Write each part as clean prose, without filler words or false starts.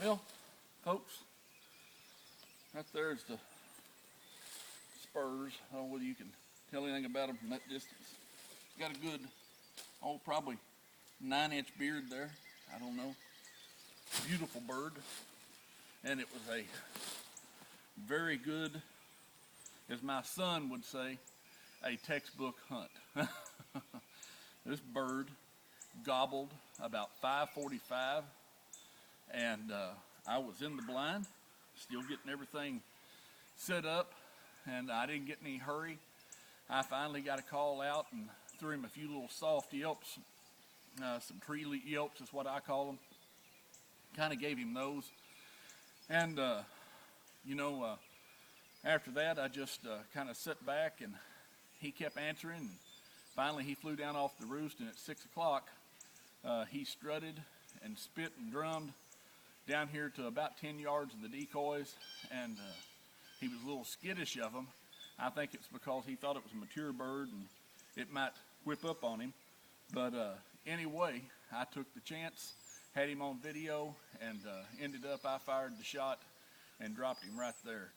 Well, folks, right there's the spurs. I don't know whether you can tell anything about them from that distance. Got a good, probably 9-inch beard there. I don't know. Beautiful bird. And it was a very good, as my son would say, a textbook hunt. This bird gobbled about 5:45, and I was in the blind, still getting everything set up, and I didn't get in any hurry. I finally got a call out and threw him a few little soft yelps, some tree yelps is what I call them. Kind of gave him those, and after that I just kind of sat back, and he kept answering, and finally he flew down off the roost, and at 6 o'clock he strutted and spit and drummed down here to about 10 yards of the decoys, and he was a little skittish of them. I think it's because he thought it was a mature bird and it might whip up on him. But anyway, I took the chance, had him on video, and ended up I fired the shot and dropped him right there.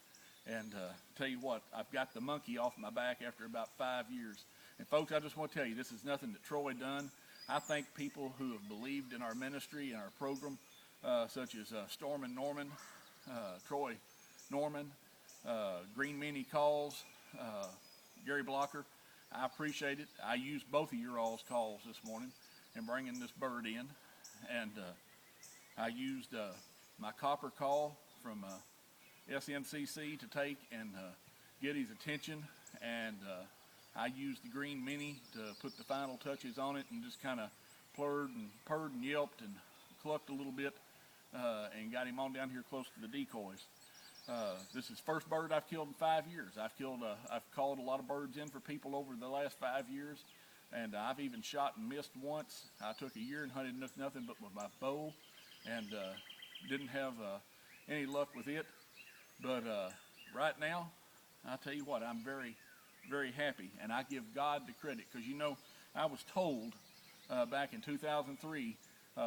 And tell you what, I've got the monkey off my back after about 5 years. And folks, I just want to tell you, this is nothing that Troy done. I thank people who have believed in our ministry and our program, such as Storm and Norman, Troy Norman, Green Meanie Calls, Gary Blocker. I appreciate it. I used both of your all's calls this morning in bringing this bird in. And I used my copper call from SMCC to take and get his attention, and I used the Green Mini to put the final touches on it, and just kind of purred and yelped and clucked a little bit, and got him on down here close to the decoys. This is the first bird I've killed in 5 years. I've called a lot of birds in for people over the last 5 years, and I've even shot and missed once. I took a year and hunted nothing but with my bow, and didn't have any luck with it. But right now, I'll tell you what, I'm very, very happy, and I give God the credit, because I was told back in 2003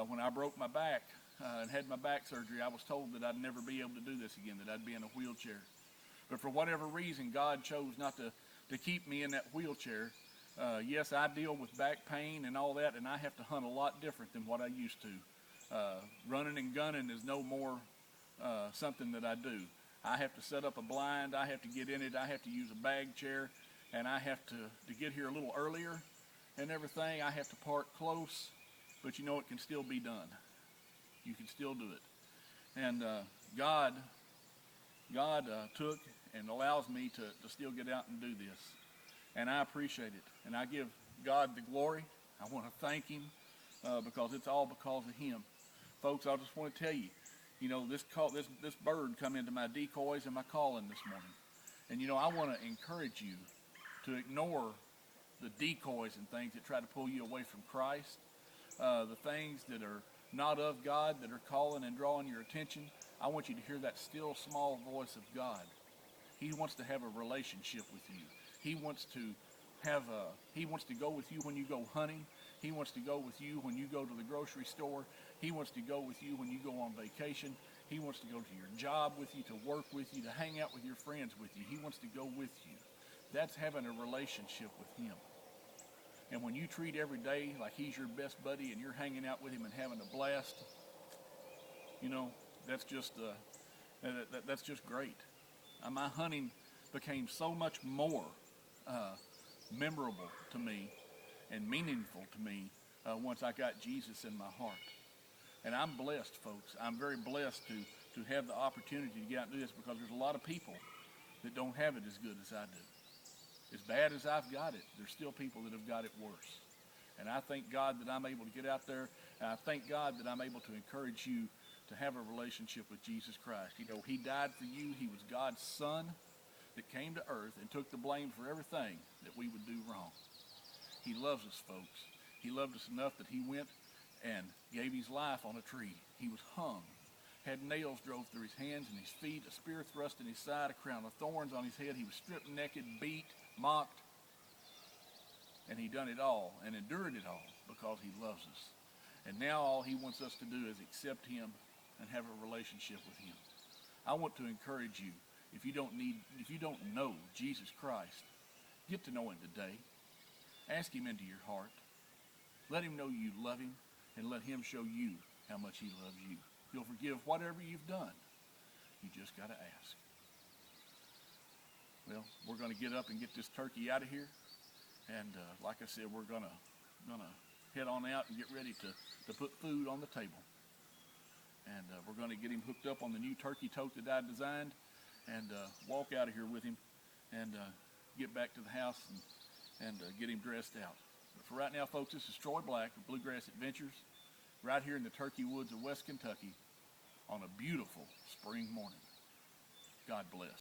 when I broke my back and had my back surgery, I was told that I'd never be able to do this again, that I'd be in a wheelchair. But for whatever reason, God chose not to keep me in that wheelchair. Yes, I deal with back pain and all that, and I have to hunt a lot different than what I used to. Running and gunning is no more something that I do. I have to set up a blind, I have to get in it, I have to use a bag chair, and I have to get here a little earlier and everything. I have to park close, but it can still be done. You can still do it. And God took and allows me to still get out and do this. And I appreciate it. And I give God the glory. I want to thank him because it's all because of him. Folks, I just want to tell you, this bird come into my decoys and my calling this morning. And I want to encourage you to ignore the decoys and things that try to pull you away from Christ, the things that are not of God, that are calling and drawing your attention. I want you to hear that still small voice of God. He wants to have a relationship with you. He wants to go with you when you go hunting. He wants to go with you when you go to the grocery store. He wants to go with you when you go on vacation. He wants to go to your job with you, to work with you, to hang out with your friends with you. He wants to go with you. That's having a relationship with him. And when you treat every day like he's your best buddy and you're hanging out with him and having a blast, that's just great. My hunting became so much more memorable to me and meaningful to me once I got Jesus in my heart. And I'm blessed, folks. I'm very blessed to have the opportunity to get out and do this, because there's a lot of people that don't have it as good as I do. As bad as I've got it, there's still people that have got it worse. And I thank God that I'm able to get out there, and I thank God that I'm able to encourage you to have a relationship with Jesus Christ. He died for you. He was God's son that came to earth and took the blame for everything that we would do wrong. He loves us, folks. He loved us enough that he went and gave his life on a tree. He was hung, had nails drove through his hands and his feet, a spear thrust in his side, a crown of thorns on his head. He was stripped naked, beat, mocked, and he done it all and endured it all because he loves us. And now all he wants us to do is accept him and have a relationship with him. I want to encourage you, if you don't know Jesus Christ, get to know him today. Ask him into your heart. Let him know you love him, and let him show you how much he loves you. He'll forgive whatever you've done. You just got to ask. Well, we're going to get up and get this turkey out of here. And like I said, we're going to head on out and get ready to put food on the table. And we're going to get him hooked up on the new turkey tote that I designed and walk out of here with him and get back to the house and get him dressed out. But for right now, folks, this is Troy Black of Bluegrass Adventures, right here in the turkey woods of West Kentucky on a beautiful spring morning. God bless.